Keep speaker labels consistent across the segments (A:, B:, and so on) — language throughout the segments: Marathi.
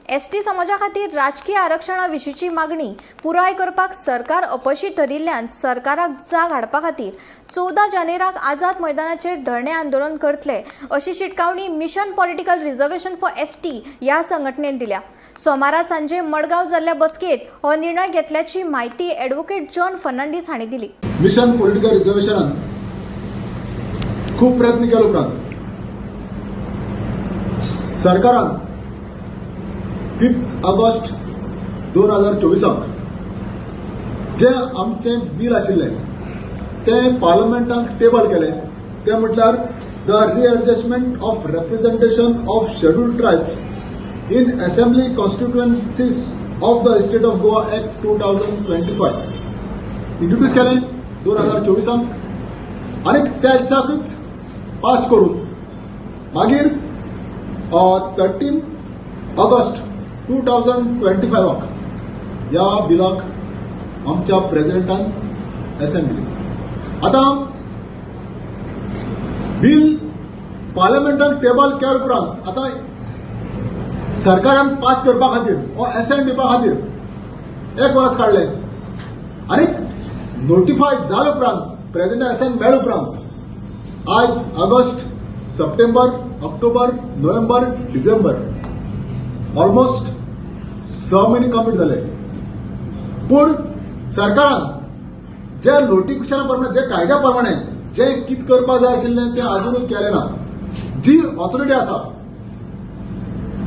A: एसटी समाजा खातीर राजकीय आरक्षणा विशींची मागणी पुराय करपाक सरकार अपयशी ठरिल्ल्यान सरकाराक जाग हाडपा खातीर 14 जानेराक आझाद मैदानाचेर धरणे आंदोलन करतले अशी शिटकावणी mission political reservation for ST ह्या संघटनेन दिल्या। सोमारा सांजे मडगांव जाल्ल्या बसकेत हो निर्णय घेतल्याची माहिती ॲडव्होकेट जॉन फर्नांडीस हांणी दिली।
B: मिशन पॉलिटिकल रिझर्वेशनान खूप प्रयत्न केले उपरांत सरकारान 5 ऑगस्ट 2024 जे आमचे बिल आशिल्ले ते पार्लमेंटाक टेबल केले। ते म्हटल्यार the readjustment of representation of scheduled tribes in assembly constituencies of the state of Goa act 2025 introduce केले 2024 आणि त्या दिसाकच पास करून मागीर 13 ऑगस्ट 2025 ह्या बिलाक आमच्या प्रेसिडेंटान असेंब्ली आता बिल पार्लमेंटान टेबल केल्या उपरांत आता सरकारान पास करपा खातीर वा असेंट दिवपा खातीर 1 वर्स काडले आनी नोटिफाय जाले उपरांत प्रेसिडेंट असेंट मेळ्ळे उपरांत आज August, September, October, November, December almost 6 महिने कंप्लीट झाले। पण सरकारान जे नोटिफिकेशना प्रमाणे जे कायद्या प्रमाणे जे कित करपाक जाय आशिल्लें ते अजूनय केलें ना। जी ऑथॉरिटी आसा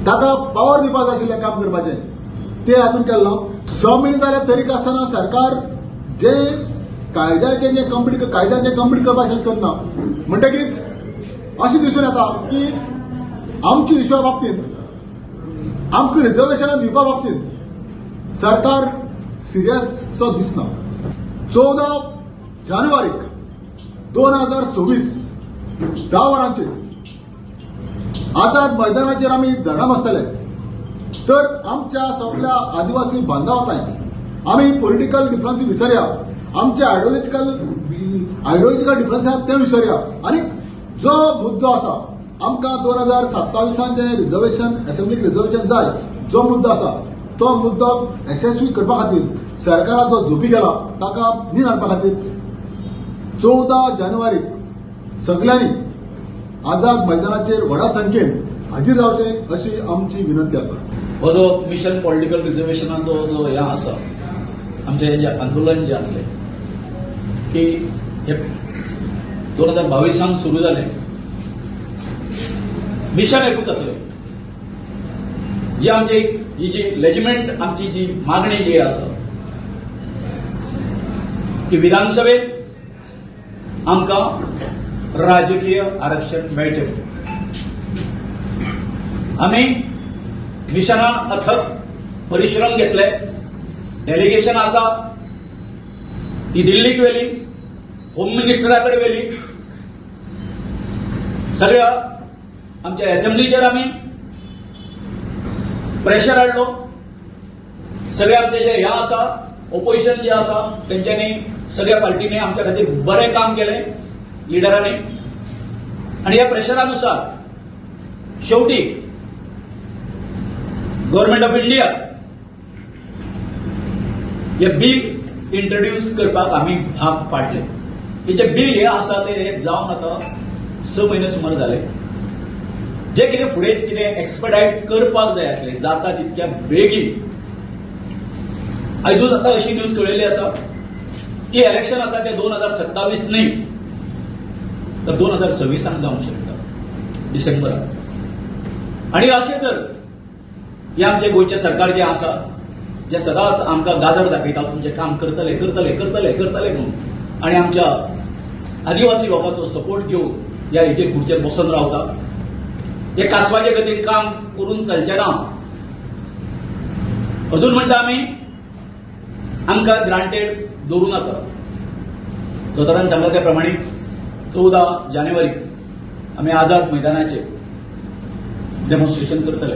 B: ताका पावर दिवपाक जाय आशिल्लें काम करपाचें ते अजून केलें ना। 6 महिने जाले तरी आसतना सरकार जे कायद्याचे जे कंप्लीट करपाक आशिल्लें करना म्हणटकीच अशें दिसून येता की आमच्या इश्यूआ बाबतींत आमकां रिझर्वेशनां दिवपा बाबतींत सरकार सिरियसचो दिसना। 14 जानेवारीक 2026 10 वरांचेर आझाद मैदानाचेर आमी धरणे बसतले तर आमच्या सगळ्या आदिवासी बांधवांतांय आमी पॉलिटिकल डिफरन्स विसरया, आमचे आयडियोलॉजिकल डिफरन्स आसात ते विसरया आनी जो मुद्दो आसा आमकां 2027 जे रिझर्वेशन असेंब्लीक रिझर्वेशन जाय जो मुद्दो आसा तो मुद्दो यशस्वी करपा खातीर सरकारान जो झोपी गेला ताका न्ही हाडपा खातीर 14 जानेवारीक सगळ्यांनी आझाद मैदानाचेर व्हडा संख्येन हाजीर जावचे अशी आमची विनंती आसा।
C: हो जो मिशन पॉलिटिकल रिझर्वेशनाचो जो हे आसा आमचे जे आंदोलन जे आसले की हे 2022 सुरू जाले मिशन एकूच आसले जे आमचे ही जी लेजिमेंट आमची जी मागणी जी आसा की विधानसभेत आमकां राजकीय आरक्षण मेळचे। आमी मिशनान अथक परिश्रम घेतले, डेलिगेशन आसा ती दिल्लीक वेली, होम मिनिस्टराकडे वेली, सगळ्या आमच्या असेंब्लीचेर आमी प्रेशर हाडलो। सगळे आमचे जे हे आसा ऑपोजिशन जे आसा तेंच्यांनी सगळ्या पार्टीने आमच्या खातीर बरें काम केलें लिडरांनी आणि या प्रेशरानुसार शेवटी गव्हर्नमेंट ऑफ इंडिया हे बिल इंट्रोड्यूस करपाक आमी भाग पाडले। हे जे बिल हे आसा ते जावन आतां 6 महिने सुमार जाले। जे कितें फुडें कितें एक्सपर्टायट करपाक जाय आसलें जाता तितक्या बेगीन आयजूच आतां अशी न्यूज कळयल्ली आसा की इलेक्शन आसा ते 2027 न्ही तर 2026 जावंक शकता डिसेंबराक। आणि अशें तर हे आमचे गोंयचे सरकार जे आसा जे सदांच आमकां गाजर दाखयता तुमचें काम करतले करतले करतले करतले म्हणून आणि आमच्या आदिवासी लोकांचो सपोर्ट घेवन ह्या हेचेर खुर्चेर बसून रावता। हे कासवाचे खातीर काम करून चलचें ना। अजून म्हणटा आमी आमकां ग्रांटेड दवरूं नाका। दोतोरान सांगला त्या प्रमाणे 14 जानेवारीक आमी आझाद मैदानाचेर डेमॉन्स्ट्रेशन करतले।